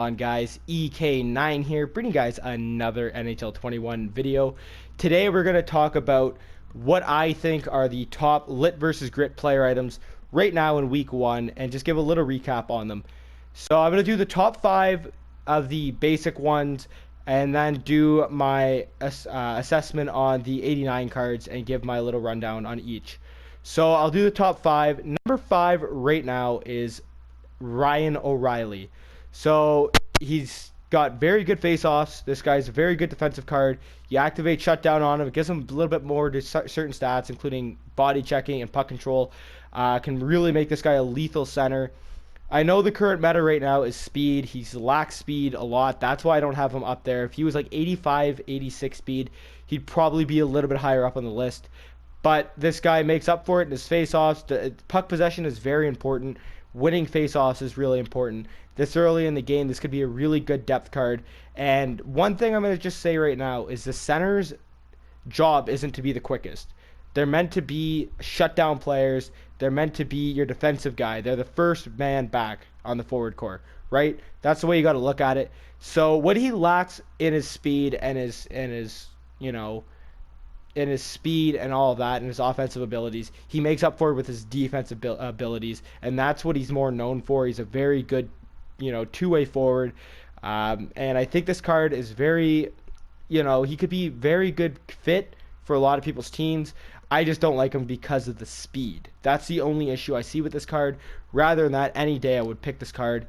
On guys, EK9 here, bringing you guys another NHL 21 video. Today we're going to talk about what I think are the top lit versus grit player items right now in week 1 and just give a little recap on them. So I'm going to do the top 5 of the basic ones and then do my assessment on the 89 cards and give my little rundown on each. So I'll do the top 5. Number 5 right now is Ryan O'Reilly. So he's got very good face-offs. This guy's a very good defensive card. You activate shutdown on him. It gives him a little bit more to certain stats, including body checking and puck control. Can really make this guy a lethal center. I know the current meta right now is speed. He's lacks speed a lot. That's why I don't have him up there. If he was like 85, 86 speed, he'd probably be a little bit higher up on the list. But this guy makes up for it in his face-offs. Puck possession is very important. Winning face-offs is really important. This early in the game, this could be a really good depth card. And one thing I'm going to just say right now is the center's job isn't to be the quickest. They're meant to be shutdown players. They're meant to be your defensive guy. They're the first man back on the forward core, right? That's the way you got to look at it. So what he lacks in his speed and his in his speed and all of that and his offensive abilities, he makes up for it with his defensive abilities, and that's what he's more known for. He's a very good, two-way forward, and I think this card is very, he could be very good fit for a lot of people's teams. I just don't like him because of the speed. That's the only issue I see with this card. Rather than that, any day I would pick this card.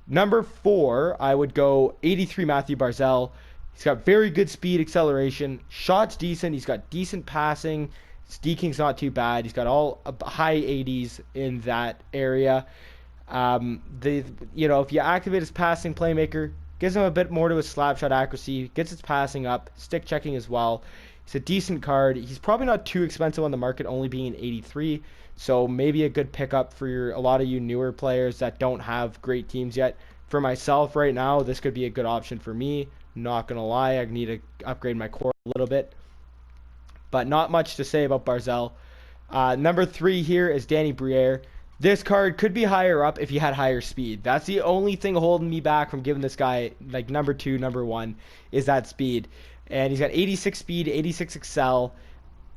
Number 4, I would go 83 Matthew Barzal. He's got very good speed, acceleration. Shot's decent. He's got decent passing. His deking's not too bad. He's got all high 80s in that area. If you activate his passing playmaker, gives him a bit more to his slap shot accuracy, gets his passing up, stick checking as well. He's a decent card. He's probably not too expensive on the market, only being 83. So maybe a good pickup for a lot of you newer players that don't have great teams yet. For myself right now, this could be a good option for me. Not gonna lie, I need to upgrade my core a little bit, but not much to say about Barzal. Number 3 here is Danny BRIERE. This card could be higher up if he had higher speed. That's the only thing holding me back from giving this guy like number 2, number 1 is that speed. And he's got 86 speed, 86 excel.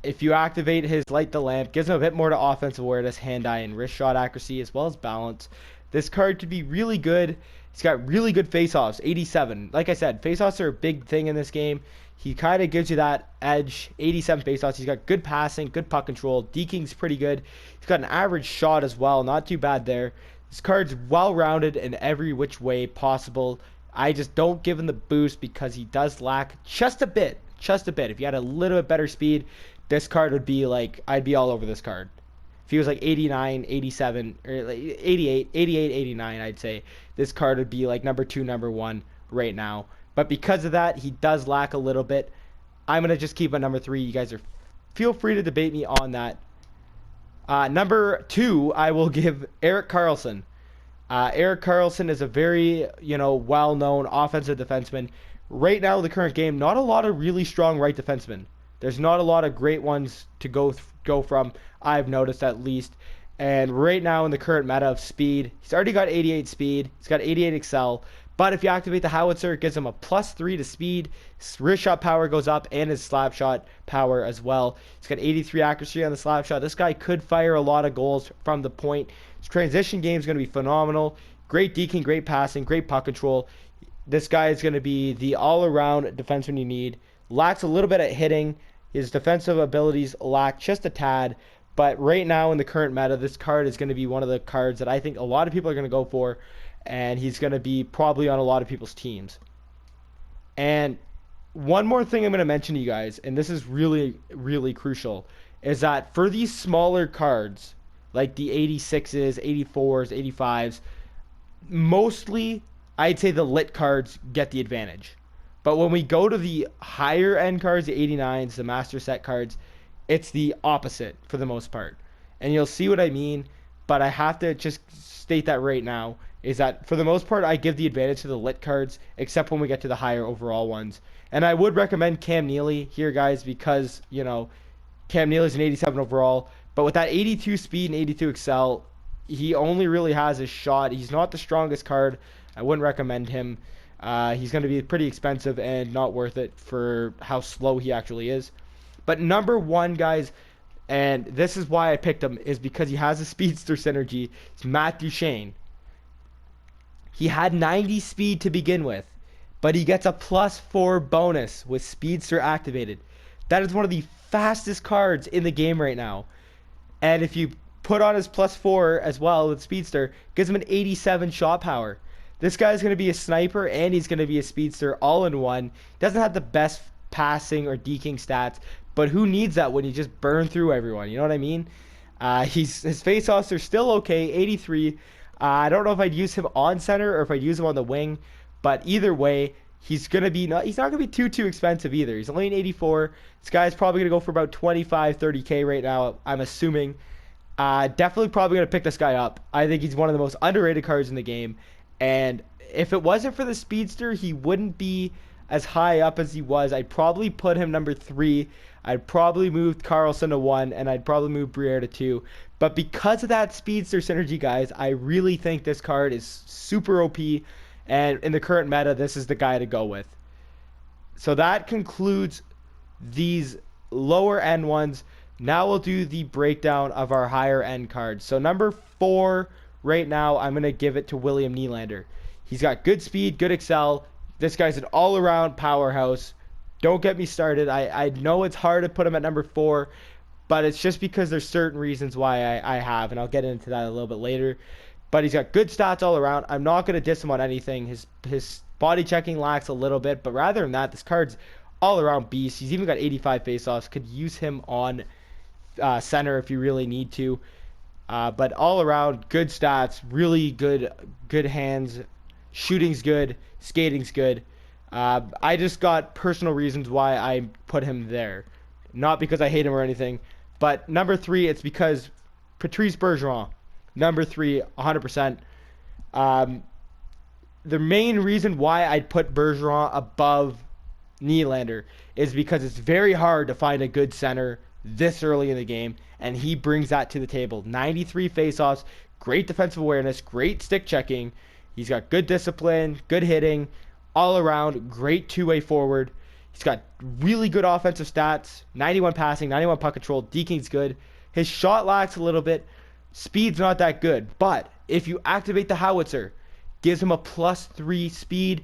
If you activate his light the lamp, gives him a bit more to offensive awareness, hand-eye, and wrist shot accuracy, as well as balance. This card could be really good. He's got really good face-offs, 87. Like I said, face-offs are a big thing in this game. He kind of gives you that edge, 87 face-offs. He's got good passing, good puck control. Deking's pretty good. He's got an average shot as well, not too bad there. This card's well-rounded in every which way possible. I just don't give him the boost because he does lack just a bit. If he had a little bit better speed, this card would be like, I'd be all over this card. If he was like 89, 87, or like 88, 89, I'd say this card would be like number 2, number 1 right now. But because of that, he does lack a little bit. I'm going to just keep him number 3. You guys feel free to debate me on that. Number 2, I will give Erik Karlsson. Erik Karlsson is a very, well-known offensive defenseman. Right now, the current game, not a lot of really strong right defensemen. There's not a lot of great ones to go from, I've noticed at least. And right now in the current meta of speed, he's already got 88 speed. He's got 88 excel. But if you activate the howitzer, it gives him a +3 to speed. His wrist shot power goes up and his slap shot power as well. He's got 83 accuracy on the slap shot. This guy could fire a lot of goals from the point. His transition game is going to be phenomenal. Great deking, great passing, great puck control. This guy is going to be the all-around defenseman you need. Lacks a little bit at hitting. His defensive abilities lack just a tad, but right now in the current meta, this card is going to be one of the cards that I think a lot of people are going to go for, and he's going to be probably on a lot of people's teams. And one more thing I'm going to mention to you guys, and this is really, really crucial, is that for these smaller cards, like the 86s, 84s, 85s, mostly I'd say the lit cards get the advantage. But when we go to the higher end cards, the 89s, the master set cards, it's the opposite for the most part. And you'll see what I mean, but I have to just state that right now, is that for the most part, I give the advantage to the lit cards, except when we get to the higher overall ones. And I would recommend Cam Neely here, guys, because, Cam Neely's an 87 overall, but with that 82 speed and 82 excel, he only really has his shot. He's not the strongest card I wouldn't recommend him. He's going to be pretty expensive and not worth it for how slow he actually is. But number one, guys, and this is why I picked him, is because he has a speedster synergy. It's Matt Duchene. He had 90 speed to begin with, but he gets a +4 bonus with speedster activated. That is one of the fastest cards in the game right now. And if you put on his +4 as well with speedster, gives him an 87 shot power. This guy's going to be a sniper and he's going to be a speedster all in one. Doesn't have the best passing or deking stats, but who needs that when you just burn through everyone? You know what I mean? His face-offs are still okay, 83. I don't know if I'd use him on center or if I'd use him on the wing, but either way, he's not gonna be too expensive either. He's only an 84. This guy's probably gonna go for about 25, 30K right now, I'm assuming. Definitely probably gonna pick this guy up. I think he's one of the most underrated cards in the game, and if it wasn't for the speedster, he wouldn't be as high up as he was. I'd probably put him number 3. I'd probably move Carlson to 1, and I'd probably move BRIERE to 2. But because of that speedster synergy, guys, I really think this card is super OP, and in the current meta, this is the guy to go with. So that concludes these lower end ones. Now we'll do the breakdown of our higher end cards. So number 4 right now, I'm going to give it to William Nylander. He's got good speed, good excel. This guy's an all-around powerhouse. Don't get me started. I know it's hard to put him at number 4, but it's just because there's certain reasons why I have, and I'll get into that a little bit later. But he's got good stats all around. I'm not going to diss him on anything. His body checking lacks a little bit, but rather than that, this card's all-around beast. He's even got 85 face-offs. Could use him on center if you really need to. But all around, good stats, really good hands. Shooting's good, skating's good. I just got personal reasons why I put him there. Not because I hate him or anything. But number 3, it's because Patrice Bergeron. Number 3, 100%. The main reason why I'd put Bergeron above Nylander is because it's very hard to find a good center this early in the game, and he brings that to the table. 93 faceoffs, great defensive awareness, great stick checking. He's got good discipline, good hitting, all around, great two-way forward. He's got really good offensive stats, 91 passing, 91 puck control, deking's good. His shot lacks a little bit, speed's not that good, but if you activate the howitzer, gives him a +3 speed,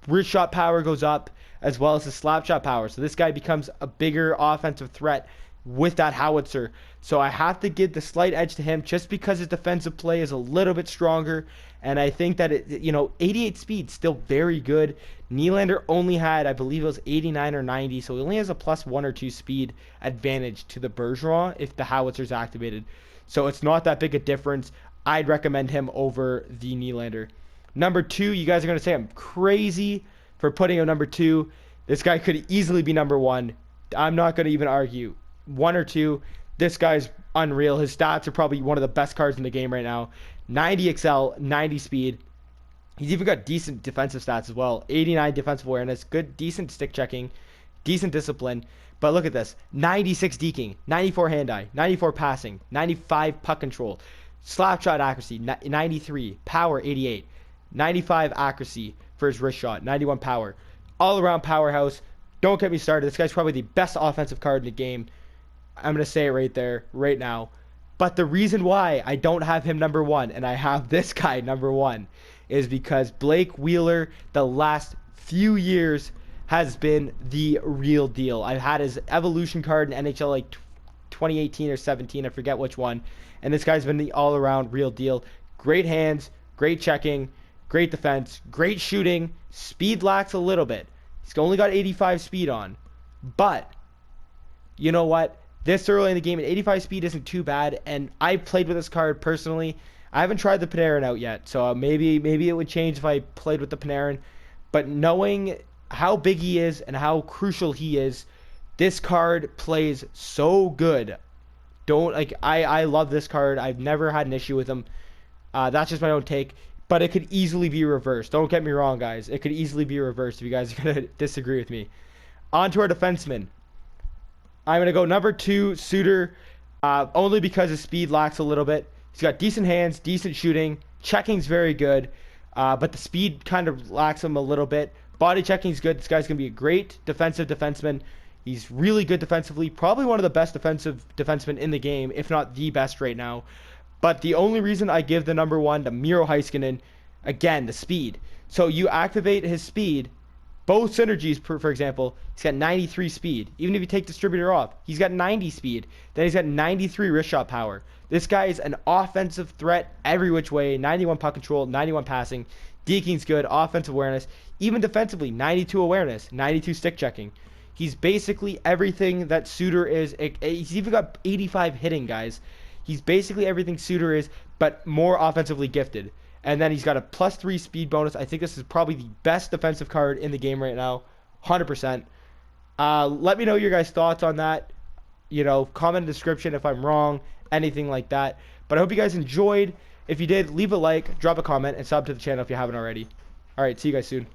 wrist shot power goes up, as well as his slap shot power. So this guy becomes a bigger offensive threat with that howitzer. So I have to give the slight edge to him just because his defensive play is a little bit stronger. And I think that 88 speed, still very good. Nylander only had, I believe it was 89 or 90, so he only has a +1 or 2 speed advantage to the Bergeron if the howitzer's activated. So it's not that big a difference. I'd recommend him over the Nylander. Number 2, you guys are going to say I'm crazy for putting him number 2. This guy could easily be number 1. I'm not going to even argue. 1 or 2, this guy's unreal. His stats are probably one of the best cards in the game right now. 90 XL, 90 speed. He's even got decent defensive stats as well. 89 defensive awareness, good, decent stick checking, decent discipline. But look at this. 96 deking, 94 hand-eye, 94 passing, 95 puck control, slap shot accuracy, 93, power 88, 95 accuracy for his wrist shot, 91 power. All-around powerhouse. Don't get me started. This guy's probably the best offensive card in the game. I'm going to say it right there, right now. But the reason why I don't have him number 1 and I have this guy number 1 is because Blake Wheeler, the last few years, has been the real deal. I've had his evolution card in NHL like 2018 or 17, I forget which one. And this guy's been the all-around real deal. Great hands, great checking, great defense, great shooting. Speed lacks a little bit. He's only got 85 speed on. But, you know what? This early in the game, at 85 speed isn't too bad, and I played with this card personally. I haven't tried the Panarin out yet, so maybe it would change if I played with the Panarin. But knowing how big he is and how crucial he is, this card plays so good. I love this card. I've never had an issue with him. That's just my own take. But it could easily be reversed. Don't get me wrong, guys. It could easily be reversed if you guys are going to disagree with me. On to our defenseman. I'm going to go number 2, Suter, only because his speed lacks a little bit. He's got decent hands, decent shooting. Checking's very good. but the speed kind of lacks him a little bit. Body checking is good. This guy's going to be a great defensive defenseman. He's really good defensively. Probably one of the best defensive defensemen in the game, if not the best right now. But the only reason I give the number 1 to Miro Heiskanen, again, the speed. So you activate his speed. Both synergies, for example, he's got 93 speed. Even if you take distributor off, he's got 90 speed. Then he's got 93 wrist shot power. This guy is an offensive threat every which way. 91 puck control, 91 passing. Deking's good, offensive awareness. Even defensively, 92 awareness, 92 stick checking. He's basically everything that Suter is. He's even got 85 hitting, guys. He's basically everything Suter is, but more offensively gifted. And then he's got a +3 speed bonus. I think this is probably the best defensive card in the game right now. 100%. Let me know your guys' thoughts on that. You know, comment in the description if I'm wrong, anything like that. But I hope you guys enjoyed. If you did, leave a like, drop a comment, and sub to the channel if you haven't already. Alright, see you guys soon.